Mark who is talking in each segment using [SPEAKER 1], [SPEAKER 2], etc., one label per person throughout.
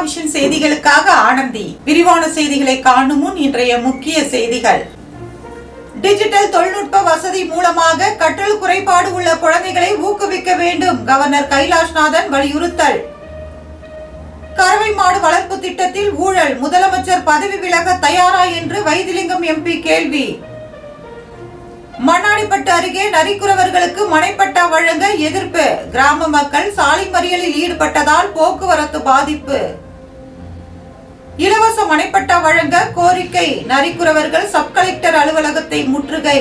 [SPEAKER 1] Vision செய்திகளுக்காக ஆனந்தி. விரிவான செய்திகளை காணும் முன் இன்றைய முக்கிய செய்திகள். டிஜிட்டல் தொழில்நுட்ப வசதி மூலமாக கற்றல் குறைபாடு உள்ள குழந்தைகளை ஊக்குவிக்க வேண்டும், கவர்னர் கைலாஷ்நாதன் வலியுறுத்தல். கறவைமாடு வளர்ப்பு திட்டத்தில் ஊழல், முதலமைச்சர் பதவி விலக தயாரா என்று வைத்திலிங்கம் எம்பி கேள்வி. மண்ணாடிப்பட்டு அருகே நரிக்குறவர்களுக்கு மனைப்பட்டா வழங்க எதிர்ப்பு, கிராம மக்கள் சாலை மறியலில் ஈடுபட்டதால் போக்குவரத்து பாதிப்பு. இலவச மனைப்பட்டா வழங்க கோரிக்கை, நரிக்குறவர்கள் சப் கலெக்டர் அலுவலகத்தை முற்றுகை.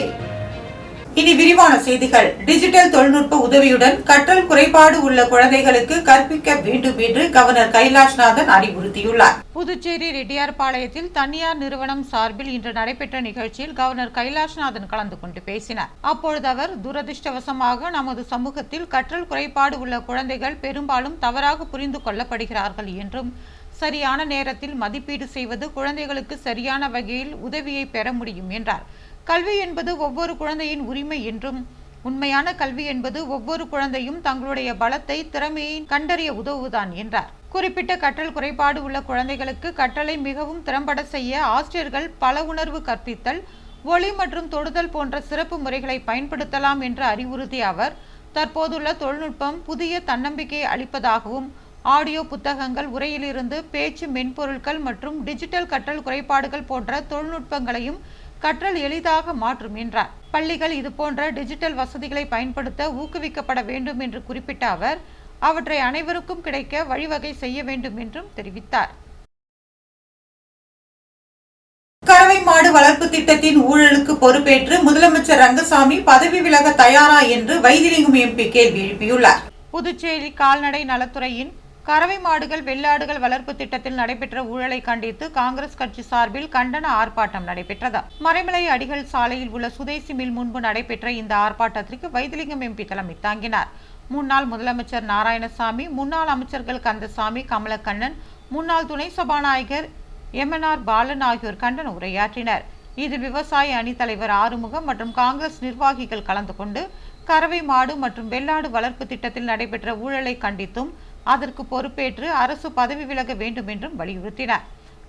[SPEAKER 1] இனி விரிவான செய்திகள். டிஜிட்டல் தொழில்நுட்ப உதவியுடன் கற்றல் குறைபாடு உள்ள குழந்தைகளுக்கு கற்பிக்க வேண்டும் என்று கவர்னர் கைலாஷ்நாதன் அறிவுறுத்தியுள்ளார். புதுச்சேரி ரெட்டியார்பாளையத்தில் தனியார் நிறுவனம் சார்பில் இன்று நடைபெற்ற நிகழ்ச்சியில் கவர்னர் கைலாஷ்நாதன் கலந்து கொண்டு பேசினார். அப்பொழுது அவர், துரதிருஷ்டவசமாக நமது சமூகத்தில் கற்றல் குறைபாடு உள்ள குழந்தைகள் பெரும்பாலும் தவறாக புரிந்து கொள்ளப்படுகிறார்கள் என்றும், சரியான நேரத்தில் மதிப்பீடு செய்வது குழந்தைகளுக்கு சரியான வகையில் உதவியை பெற முடியும் என்றார். கல்வி என்பது ஒவ்வொரு குழந்தையின் உரிமை என்றும், உண்மையான கல்வி என்பது ஒவ்வொரு குழந்தையும் தங்களுடைய பலத்தை, திறமையை கண்டறிய உதவுதான் என்றார். குறிப்பிட்ட கற்றல் குறைபாடு உள்ள குழந்தைகளுக்கு கற்றலை மிகவும் திறம்பட செய்ய ஆசிரியர்கள் பல உணர்வு கற்பித்தல், ஒளி மற்றும் தொடுதல் போன்ற சிறப்பு முறைகளை பயன்படுத்தலாம் என்று அறிவுறுத்திய அவர், தற்போதுள்ள தொழில்நுட்பம் புதிய தன்னம்பிக்கையை அளிப்பதாகவும், ஆடியோ புத்தகங்கள், உரையிலிருந்து பேச்சு மென்பொருட்கள் மற்றும் டிஜிட்டல் கற்றல் குறைபாடுகள் போன்ற தொழில்நுட்பங்களையும் கற்றல் எளிதாக மாற்றும் என்றார். பள்ளிகள் இதுபோன்ற டிஜிட்டல் வசதிகளை பயன்படுத்த ஊக்குவிக்கப்பட வேண்டும் என்று குறிப்பிட்ட அவர், அவற்றை அனைவருக்கும் கிடைக்க வழிவகை செய்ய வேண்டும் என்றும் தெரிவித்தார். கறவைமாடு வளர்ப்பு திட்டத்தின் ஊழலுக்கு பொறுப்பேற்று முதலமைச்சர் ரங்கசாமி பதவி விலக தயாரா என்று வைத்திலிங்கம் எம்பி கேள்வி எழுப்பியுள்ளார். புதுச்சேரி கால்நடை நலத்துறையின் கறவை மாடுகள், வெள்ளாடுகள் வளர்ப்பு திட்டத்தில் நடைபெற்ற ஊழலை கண்டித்து காங்கிரஸ் கட்சி சார்பில் கண்டன ஆர்ப்பாட்டம் நடைபெற்றது. மறைமலை அடிகள் சாலையில் உள்ள சுதேசி மில் முன்பு நடைபெற்ற இந்த ஆர்ப்பாட்டத்திற்கு வைத்திலிங்கம் எம்பி தலைமை தாங்கினார். முன்னாள் முதலமைச்சர் நாராயணசாமி, முன்னாள் அமைச்சர்கள் கந்தசாமி, கமலக்கண்ணன், முன்னாள் துணை சபாநாயகர் எம்என்ஆர் பாலன் ஆகியோர் கண்டன உரையாற்றினர். இதில் விவசாய அணி தலைவர் ஆறுமுகம் மற்றும் காங்கிரஸ் நிர்வாகிகள் கலந்து கொண்டு கறவை மாடு மற்றும் வெள்ளாடு வளர்ப்பு திட்டத்தில் நடைபெற்ற ஊழலை கண்டித்தும், அதற்கு பொறுப்பேற்று அரசு பதவி விலக வேண்டும் என்றும் வலியுறுத்தினார்.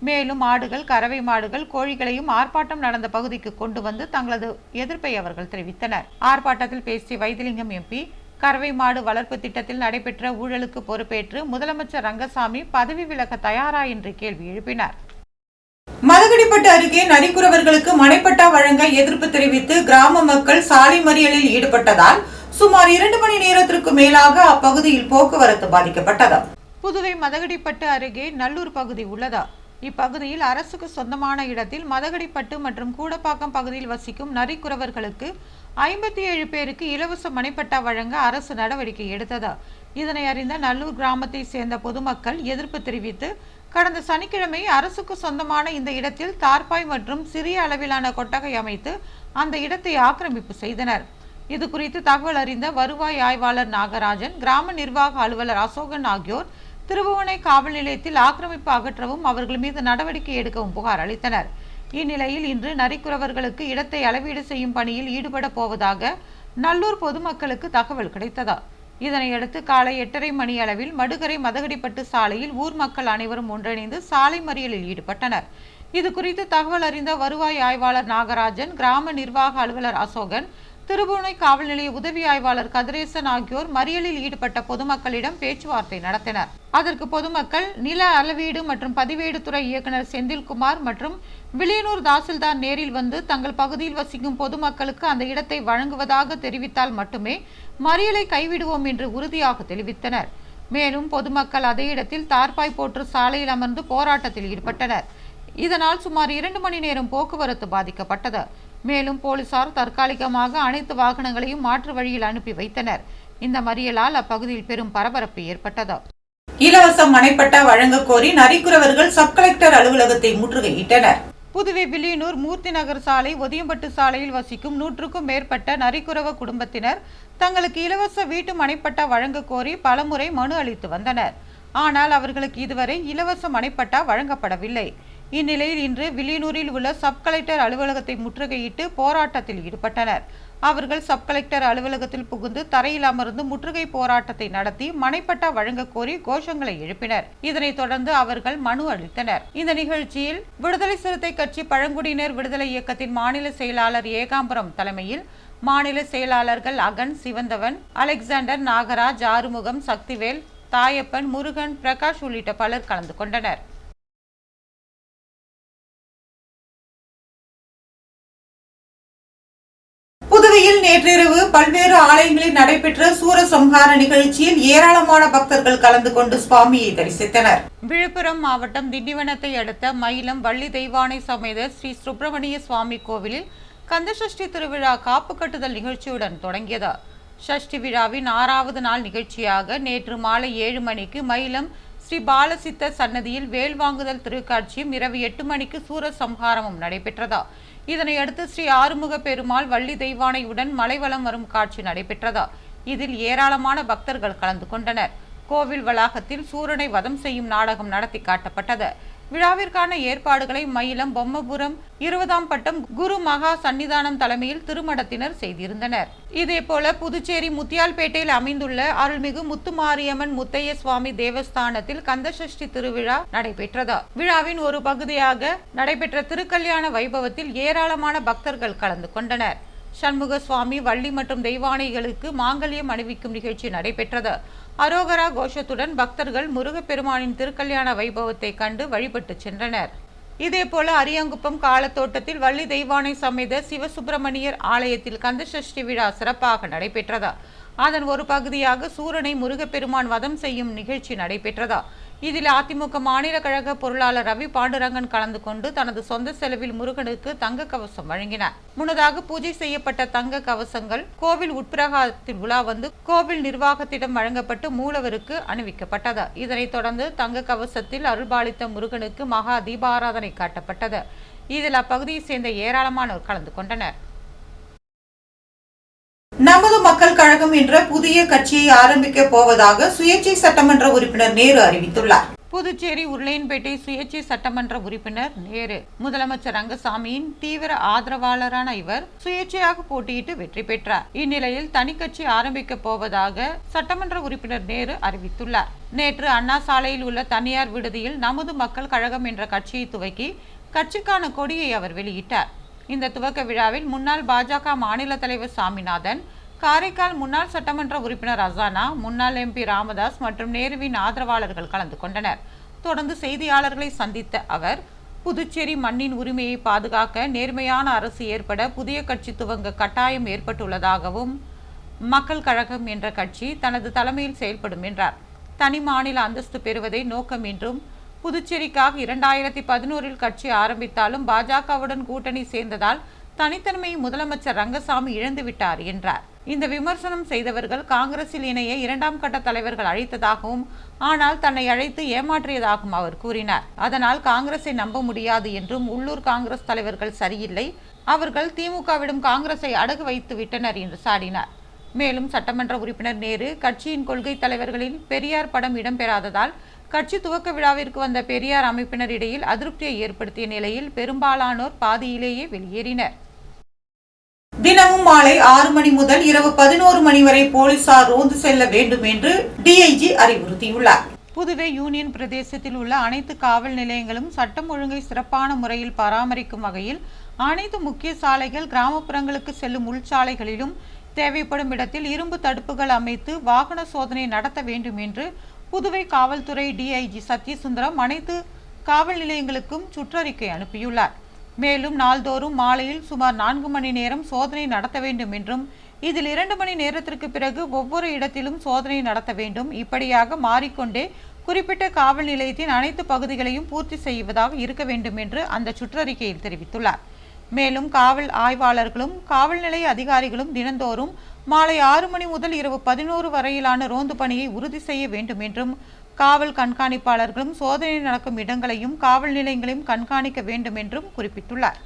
[SPEAKER 1] மேலும் ஆடுகள், கறவை மாடுகள், கோழிகளையும் ஆர்ப்பாட்டம் நடந்த பகுதிக்கு கொண்டு வந்து தங்களது எதிர்ப்பை அவர்கள் தெரிவித்தனர். ஆர்ப்பாட்டத்தில் பேசிய வைத்திலிங்கம் எம்பி, கறவை மாடு வளர்ப்பு திட்டத்தில் நடைபெற்ற ஊழலுக்கு பொறுப்பேற்று முதலமைச்சர் ரங்கசாமி பதவி விலக தயாரா என்று கேள்வி எழுப்பினார். மதகடிப்பட்டு அருகே நரிக்குறவர்களுக்கு மனைப்பட்டா வழங்க எதிர்ப்பு தெரிவித்து கிராம மக்கள் சாலை மறியலில் ஈடுபட்டதால் சுமார் 2 மணி நேரத்திற்கு மேலாக அப்பகுதியில் போக்குவரத்து பாதிக்கப்பட்டது. புதுவை மதகடிப்பட்டு அருகே நல்லூர் பகுதி உள்ளதா. இப்பகுதியில் அரசுக்கு சொந்தமான இடத்தில் மதகடிப்பட்டு மற்றும் கூடப்பாக்கம் பகுதியில் வசிக்கும் நரிக்குறவர்களுக்கு 57 பேருக்கு இலவச மனைப்பட்டா வழங்க அரசு நடவடிக்கை எடுத்தது. இதனை அறிந்த நல்லூர் கிராமத்தை சேர்ந்த பொதுமக்கள் எதிர்ப்பு தெரிவித்து கடந்த சனிக்கிழமை அரசுக்கு சொந்தமான இந்த இடத்தில் தார்பாய் மற்றும் சிறிய அளவிலான கொட்டகை அமைத்து அந்த இடத்தை ஆக்கிரமிப்பு செய்தனர். இது குறித்து தகவல் அறிந்த வருவாய் ஆய்வாளர் நாகராஜன், கிராம நிர்வாக அலுவலர் அசோகன் ஆகியோர் திருபுவனை காவல் நிலையத்தில் ஆக்கிரமிப்பு அகற்றவும் அவர்கள் மீது நடவடிக்கை எடுக்கவும் புகார் அளித்தனர். இந்நிலையில் இன்று நரிக்குறவர்களுக்கு இடத்தை அளவீடு செய்யும் பணியில் ஈடுபட போவதாக நல்லூர் பொதுமக்களுக்கு தகவல் கிடைத்ததா. இதனையடுத்து காலை 8:30 மணி அளவில் மடுகரை மதகடிப்பட்டு சாலையில் ஊர் மக்கள் அனைவரும் ஒன்றிணைந்து சாலை மறியலில் ஈடுபட்டனர். இது குறித்து தகவல் அறிந்த வருவாய் ஆய்வாளர் நாகராஜன், கிராம நிர்வாக அலுவலர் அசோகன், திருபுவனை காவல் நிலைய உதவி ஆய்வாளர் கதிரேசன் ஆகியோர் மறியலில் ஈடுபட்ட பொதுமக்களிடம் பேச்சுவார்த்தை நடத்தினர். அதற்கு பொதுமக்கள் நில அளவீடு மற்றும் பதிவேடு துறை இயக்குநர் செந்தில்குமார் மற்றும் வில்லியனூர் தாசில்தார் நேரில் வந்து தங்கள் பகுதியில் வசிக்கும் பொதுமக்களுக்கு அந்த இடத்தை வழங்குவதாக தெரிவித்தால் மட்டுமே மறியலை கைவிடுவோம் என்று உறுதியாக தெரிவித்தனர். மேலும் பொதுமக்கள் அதே இடத்தில் தார்பாய் போட்டு சாலையில் அமர்ந்து போராட்டத்தில் ஈடுபட்டனர். இதனால் சுமார் 2 மணி நேரம் போக்குவரத்து பாதிக்கப்பட்டது. மேலும் போலீசார் தற்காலிகமாக அனைத்து வாகனங்களையும் மாற்று வழியில் அனுப்பி வைத்தனர். இந்த மறியலால் அப்பகுதியில் பெரும் பரபரப்பு ஏற்பட்டது. இலவச மனைப்பட்டா வழங்க கோரி நரிக்குறவர்கள் சப் கலெக்டர் அலுவலகத்தை முற்றுகையிட்டனர். புதுவை வில்லியனூர் மூர்த்தி நகர் சாலை, ஒதியம்பட்டு சாலையில் வசிக்கும் 100க்கும் மேற்பட்ட நரிக்குறவ குடும்பத்தினர் தங்களுக்கு இலவச வீட்டு மனைப்பட்டா வழங்க கோரி பலமுறை மனு அளித்து வந்தனர். ஆனால் அவர்களுக்கு இதுவரை இலவச மனைப்பட்டா வழங்கப்படவில்லை. இந்நிலையில் இன்று வில்லியனூரில் உள்ள சப் கலெக்டர் அலுவலகத்தை முற்றுகையிட்டு போராட்டத்தில் ஈடுபட்டனர். அவர்கள் சப் கலெக்டர் அலுவலகத்தில் புகுந்து தரையில் அமர்ந்து முற்றுகை போராட்டத்தை நடத்தி மனைப்பட்டா வழங்க கோரி கோஷங்களை எழுப்பினர். இதனைத் தொடர்ந்து அவர்கள் மனு அளித்தனர். இந்த நிகழ்ச்சியில் விடுதலை சிறுத்தை கட்சி பழங்குடியினர் விடுதலை இயக்கத்தின் மாநில செயலாளர் ஏகாம்பரம் தலைமையில் மாநில செயலாளர்கள் அகன், சிவந்தவன், அலெக்சாண்டர், நாகராஜ், ஆறுமுகம், சக்திவேல், தாயப்பன், முருகன், பிரகாஷ் உள்ளிட்ட பலர் கலந்து கொண்டனர். புதுவையில் நேற்றிரவு பல்வேறு ஆலயங்களில் நடைபெற்ற சூரசம்ஹார நிகழ்ச்சியில் ஏராளமான பக்தர்கள் கலந்து கொண்டு சுவாமியை தரிசித்தனர். விழுப்புரம் மாவட்டம் திண்டிவனத்தை அடுத்த மயிலம் வள்ளி தெய்வானை சமேத ஸ்ரீ சுப்பிரமணிய சுவாமி கோவிலில் கந்தசஷ்டி திருவிழா காப்பு கட்டுதல் நிகழ்ச்சியுடன் தொடங்கியது. சஷ்டி விழாவின் 6வது நாள் நிகழ்ச்சியாக நேற்று மாலை 7 மணிக்கு மயிலம் ஸ்ரீ பாலசித்தர் சன்னதியில் வேல் வாங்குதல் திருக்காட்சியும் இரவு 8 மணிக்கு சூரசம்ஹாரமும் நடைபெற்றது. இதனையடுத்து ஸ்ரீ ஆறுமுக பெருமாள் வள்ளி தெய்வானையுடன் மலைவலம் வரும் காட்சி நடைபெற்றது. இதில் ஏராளமான பக்தர்கள் கலந்து கொண்டனர். கோவில் வளாகத்தில் சூரனை வதம் செய்யும் நாடகம் நடத்தி காட்டப்பட்டது. விழாவிற்கான ஏற்பாடுகளை மயிலம் பொம்மபுரம் 20ஆம் பட்டம் குரு மகா சன்னிதானம் தலைமையில் திருமடத்தினர் செய்திருந்தனர். இதேபோல புதுச்சேரி முத்தியால்பேட்டையில் அமைந்துள்ள அருள்மிகு முத்துமாரியம்மன் முத்தைய சுவாமி தேவஸ்தானத்தில் கந்தசஷ்டி திருவிழா நடைபெற்றது. விழாவின் ஒரு பகுதியாக நடைபெற்ற திருக்கல்யாண வைபவத்தில் ஏராளமான பக்தர்கள் கலந்து கொண்டனர். சண்முக சுவாமி, வள்ளி மற்றும் தெய்வானைகளுக்கு மாங்கல்யம் அணிவிக்கும் நிகழ்ச்சி நடைபெற்றது. அரோகரா கோஷத்துடன் பக்தர்கள் முருகப்பெருமானின் திருக்கல்யாண வைபவத்தை கண்டு வழிபட்டு சென்றனர். இதேபோல அரியாங்குப்பம் காலத்தோட்டத்தில் வள்ளி தெய்வானை சமேத சிவசுப்பிரமணியர் ஆலயத்தில் கந்தசஷ்டி விழா சிறப்பாக நடைபெற்றது. அதன் ஒரு பகுதியாக சூரனை முருகப்பெருமான் வதம் செய்யும் நிகழ்ச்சி நடைபெற்றது. இதில் அதிமுக மாநில கழக பொருளாளர் ரவி பாண்டுரங்கன் கலந்து கொண்டு தனது சொந்த செலவில் முருகனுக்கு தங்க கவசம் வழங்கினார். முன்னதாக பூஜை செய்யப்பட்ட தங்க கவசங்கள் கோவில் உட்பிரகாரத்தில் உலா வந்து கோவில் நிர்வாகத்திடம் வழங்கப்பட்டு மூலவருக்கு அணிவிக்கப்பட்டது. இதனைத் தொடர்ந்து தங்க கவசத்தில் அருள்பாலித்த முருகனுக்கு மகா தீபாராதனை காட்டப்பட்டது. இதில் அப்பகுதியை சேர்ந்த ஏராளமானோர் கலந்து கொண்டனர். நமது மக்கள் கழகம் என்ற புதிய கட்சியை ஆரம்பிக்க போவதாக சுயேட்சை சட்டமன்ற உறுப்பினர் நேரு அறிவித்துள்ளார். புதுச்சேரி உருளையன்பேட்டை சுயேட்சை சட்டமன்ற உறுப்பினர் நேரு முதலமைச்சர் ரங்கசாமியின் தீவிர ஆதரவாளரான இவர் சுயேட்சையாக போட்டியிட்டு வெற்றி பெற்றார். இந்நிலையில் தனி கட்சி ஆரம்பிக்க போவதாக சட்டமன்ற உறுப்பினர் நேரு அறிவித்துள்ளார். நேற்று அண்ணா சாலையில் உள்ள தனியார் விடுதியில் நமது மக்கள் கழகம் என்ற கட்சியை துவக்கி கட்சிக்கான கொடியை அவர் வெளியிட்டார். இந்த துவக்க விழாவில் முன்னாள் பாஜக மாநில தலைவர் சாமிநாதன், காரைக்கால் முன்னாள் சட்டமன்ற உறுப்பினர் அசானா, முன்னாள் MP ராமதாஸ் மற்றும் நேருவின் ஆதரவாளர்கள் கலந்து கொண்டனர். தொடர்ந்து செய்தியாளர்களை சந்தித்த அவர், புதுச்சேரி மண்ணின் உரிமையை பாதுகாக்க நேர்மையான அரசு ஏற்பட புதிய கட்சி துவங்க கட்டாயம் ஏற்பட்டுள்ளதாகவும் மக்கள் கழகம் என்ற கட்சி தனது தலைமையில் செயல்படும் என்றார். தனி மாநில அந்தஸ்து பெறுவதை நோக்கம் என்றும் புதுச்சேரிக்காக 2011 கட்சி ஆரம்பித்தாலும் பாஜகவுடன் கூட்டணி சேர்ந்ததால் தனித்தன்மையை முதலமைச்சர் ரங்கசாமி இழந்துவிட்டார் என்றார். இந்த விமர்சனம் செய்தவர்கள் காங்கிரஸில் இணைய 2ஆம் கட்ட தலைவர்கள் அழைத்ததாகவும் ஆனால் தன்னை அழைத்து ஏமாற்றியதாகவும் அவர் கூறினார். அதனால் காங்கிரஸை நம்ப முடியாது என்றும் உள்ளூர் காங்கிரஸ் தலைவர்கள் சரியில்லை, அவர்கள் திமுகவிடம் காங்கிரஸை அடகு வைத்து விட்டனர் என்று சாடினார். மேலும் சட்டமன்ற உறுப்பினர் நேரு கட்சியின் கொள்கை தலைவர்களில் பெரியார் படம் இடம்பெறாததால் கட்சி துவக்க விழாவிற்கு வந்த பெரியார் அமைப்பினர் இடையில் அதிருப்தியை ஏற்படுத்திய நிலையில் பெரும்பாலானோர் பாதியிலேயே வெளியேறினர். தினமும் மாலை 6 மணி முதல் இரவு 11 மணி வரை போலீசார் ரோந்து செல்ல வேண்டும் என்று DIG அறிவுறுத்தியுள்ளார். புதுவை யூனியன் பிரதேசத்தில் உள்ள அனைத்து காவல் நிலையங்களும் சட்டம் ஒழுங்கை சிறப்பான முறையில் பராமரிக்கும் வகையில் அனைத்து முக்கிய சாலைகள், கிராமப்புறங்களுக்கு செல்லும் உள்சாலைகளிலும் தேவைப்படும் இடத்தில் இரும்பு தடுப்புகள் அமைத்து வாகன சோதனை நடத்த வேண்டும் என்று புதுவை காவல்துறை DIG சத்யசுந்தரம் அனைத்து காவல் நிலையங்களுக்கும் சுற்றறிக்கை அனுப்பியுள்ளார். மேலும் நாள்தோறும் மாலையில் சுமார் 4 மணி நேரம் சோதனை நடத்த வேண்டும் என்றும் இதில் 2 மணி நேரத்திற்கு பிறகு ஒவ்வொரு இடத்திலும் சோதனை நடத்த வேண்டும். இப்படியாக மாறிக்கொண்டே குறிப்பிட்ட காவல் நிலையத்தின் அனைத்து பகுதிகளையும் பூர்த்தி செய்வதாக இருக்க வேண்டும் என்று அந்த சுற்றறிக்கையில் தெரிவித்துள்ளார். மேலும் காவல் ஆய்வாளர்களும் காவல் நிலைய அதிகாரிகளும் தினந்தோறும் மாலை 6 மணி முதல் இரவு 11 வரையிலான ரோந்து பணியை உறுதி செய்ய வேண்டும் என்றும் காவல் கண்காணிப்பாளர்களும் சோதனை நடக்கும் இடங்களையும் காவல் நிலையங்களையும் கண்காணிக்க வேண்டும் என்றும் குறிப்பிட்டுள்ளார்.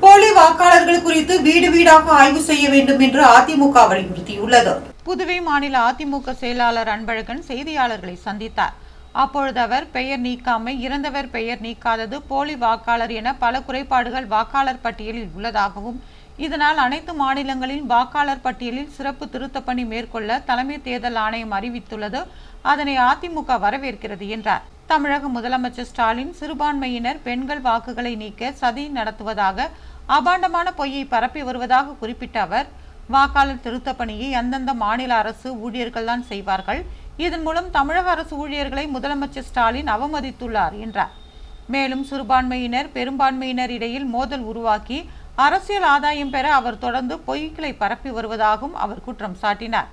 [SPEAKER 1] போலி வாக்காளர்கள் குறித்து வீடு வீடாக ஆய்வு செய்ய வேண்டும் என்று அதிமுக வலியுறுத்தியுள்ளது. புதுவை மாநில அதிமுக செயலாளர் அன்பழகன் செய்தியாளர்களை சந்தித்தார். அப்பொழுது அவர் பெயர் நீக்காமை, இறந்தவர் பெயர் நீக்காதது, போலி வாக்காளர் என பல குறைபாடுகள் வாக்காளர் பட்டியலில் உள்ளதாகவும், இதனால் அனைத்து மாநிலங்களின் வாக்காளர் பட்டியலில் சிறப்பு திருத்தப் பணி மேற்கொள்ள தலைமை தேர்தல் ஆணையம் அறிவித்துள்ளது. அதனை அதிமுக வரவேற்கிறது என்றார். தமிழக முதலமைச்சர் ஸ்டாலின் சிறுபான்மையினர் பெண்கள் வாக்குகளை நீக்க சதி நடத்துவதாக அபாண்டமான பொய்யை பரப்பி வருவதாக குறிப்பிட்ட அவர், வாக்காளர் திருத்தப் பணியை அந்தந்த மாநில அரசு ஊழியர்கள்தான் செய்வார்கள். இதன் மூலம் தமிழக அரசு ஊழியர்களை முதலமைச்சர் ஸ்டாலின் அவமதித்துள்ளார் என்றார். மேலும் சிறுபான்மையினர் பெரும்பான்மையினர் இடையில் மோதல் உருவாக்கி அரசியல் ஆதாயம் பெற அவர் தொடர்ந்து பொய்களை பரப்பி வருவதாகவும் அவர் குற்றம் சாட்டினார்.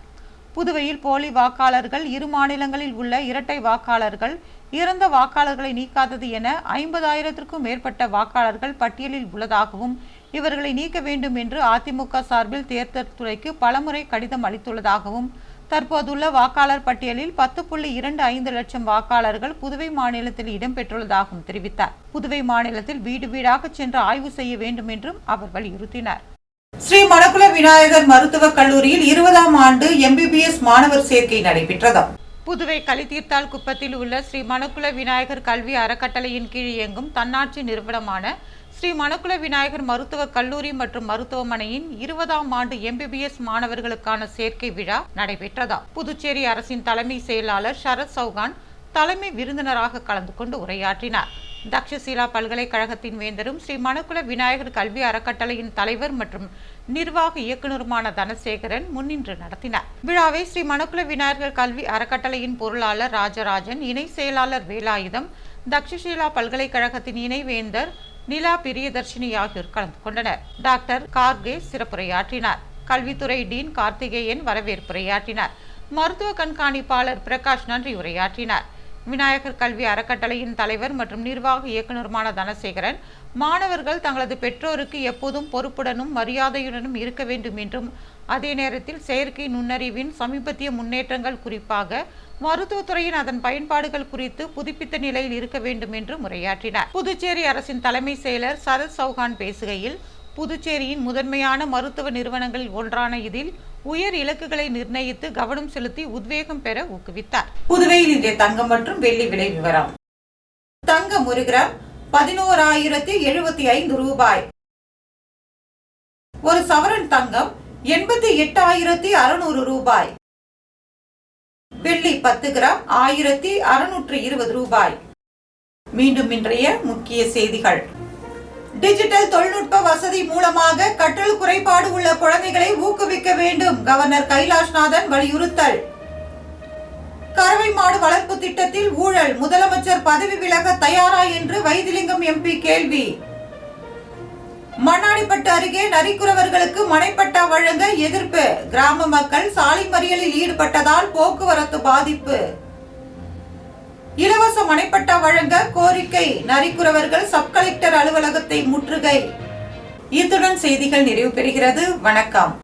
[SPEAKER 1] புதுவையில் போலி வாக்காளர்கள், இரு மாநிலங்களில் உள்ள இரட்டை வாக்காளர்கள், இறந்த வாக்காளர்களை நீக்காதது என 50,000க்கும் மேற்பட்ட வாக்காளர்கள் பட்டியலில் உள்ளதாகவும், இவர்களை நீக்க வேண்டும் என்று அதிமுக சார்பில் தேர்தல் துறைக்கு பலமுறை கடிதம் அளித்துள்ளதாகவும், தற்போதுள்ள வாக்காளர் பட்டியலில் 10.25 லட்சம் வாக்காளர்கள் புதுவை மாநிலத்தில் இடம்பெற்றுள்ளதாகவும் தெரிவித்தார். புதுவை மாநிலத்தில் வீடு வீடாக சென்று ஆய்வு செய்ய வேண்டும் என்றும் அவர் வலியுறுத்தினார். ஸ்ரீ மணக்குள விநாயகர் மருத்துவக் கல்லூரியில் 20ஆம் ஆண்டு MBBS மாணவர் சேர்க்கை நடைபெற்றது. புதுவை கலித்தீர்த்தால் குப்பத்தில் உள்ள ஸ்ரீ மணக்குள விநாயகர் கல்வி அறக்கட்டளையின் கீழ் இயங்கும் தன்னாட்சி நிறுவனமான ஸ்ரீ மணக்குள விநாயகர் மருத்துவக் கல்லூரி மற்றும் மருத்துவமனையின் 20ஆம் ஆண்டு MBBS மாணவர்களுக்கான சேர்க்கை விழா நடைபெற்றது. புதுச்சேரி அரசின் தலைமை செயலாளர் சரத் சௌகான் தலைமை விருந்தினராக கலந்து கொண்டு உரையாற்றினார். தக்ஷசீலா பல்கலைக்கழகத்தின் வேந்தரும் ஸ்ரீ மணக்குள விநாயகர் கல்வி அறக்கட்டளையின் தலைவர் மற்றும் நிர்வாக இயக்குநருமான தனசேகரன் முன்னின்று நடத்தினார். விழாவை ஸ்ரீ மணக்குள விநாயகர் கல்வி அறக்கட்டளையின் பொருளாளர் ராஜராஜன், இணை செயலாளர் வேலாயுதம், தக்ஷசீலா பல்கலைக்கழகத்தின் இணைவேந்தர் நிலா பிரியதர்ஷினி ஆகியோர் கலந்து கொண்டனர். டாக்டர் கார்கே சிறப்புரையாற்றினார். கல்வித்துறை டீன் கார்த்திகேயன் வரவேற்புரையாற்றினார். மருத்துவ கண்காணிப்பாளர் பிரகாஷ் நன்றி உரையாற்றினார். விநாயகர் கல்வி அறக்கட்டளையின் தலைவர் மற்றும் நிர்வாக இயக்குநருமான தனசேகரன், மாணவர்கள் தங்களது பெற்றோருக்கு எப்போதும் பொறுப்புடனும் மரியாதையுடனும் இருக்க வேண்டும் என்றும், அதே நேரத்தில் செயற்கை நுண்ணறிவின் சமீபத்திய முன்னேற்றங்கள், குறிப்பாக மருத்துவத்துறையின் அதன் பயன்பாடுகள் குறித்து புதுப்பித்த நிலையில் இருக்க வேண்டும் என்று உரையாற்றினார். புதுச்சேரி அரசின் தலைமை செயலர் சரத் சௌகான் பேசுகையில், புதுச்சேரியின் முதன்மையான மருத்துவ நிறுவனங்களில் ஒன்றான இதில் உயர் இலக்குகளை நிர்ணயித்து கவனம் செலுத்தி உத்வேகம் பெற ஊக்குவித்தார். புதுவையில் இன்றைய தங்கம் மற்றும் வெள்ளி விலை விவரம். தங்கம் 1 கிராம் 11,075 ரூபாய். ஒரு சவரன் தங்கம் 88,600 ரூபாய். வெள்ளி 10 கிராம் 1,620 ரூபாய். மீண்டும் இன்றைய முக்கிய செய்திகள். டிஜிட்டல் தொழில்நுட்ப வசதி மூலமாக கற்றல் குறைபாடு உள்ள குழந்தைகளை ஊக்குவிக்க வேண்டும், கவர்னர் கைலாஷ்நாதன் வலியுறுத்தல். கறவை மாடு வளர்ப்பு திட்டத்தில் ஊழல், முதலமைச்சர் பதவி விலக தயாரா என்று வைத்திலிங்கம் MP கேள்வி. மண்ணாடிப்பட்டு அருகே நரிக்குறவர்களுக்கு மனைப்பட்டா வழங்க எதிர்ப்பு, கிராம மக்கள் சாலை மறியலில் ஈடுபட்டதால் போக்குவரத்து பாதிப்பு. இலவச மனைப்பட்டா வழங்க கோரிக்கை, நரிக்குறவர்கள் சப் கலெக்டர் அலுவலகத்தை முற்றுகை. இத்துடன் செய்திகள் நிறைவு பெறுகிறது. வணக்கம்.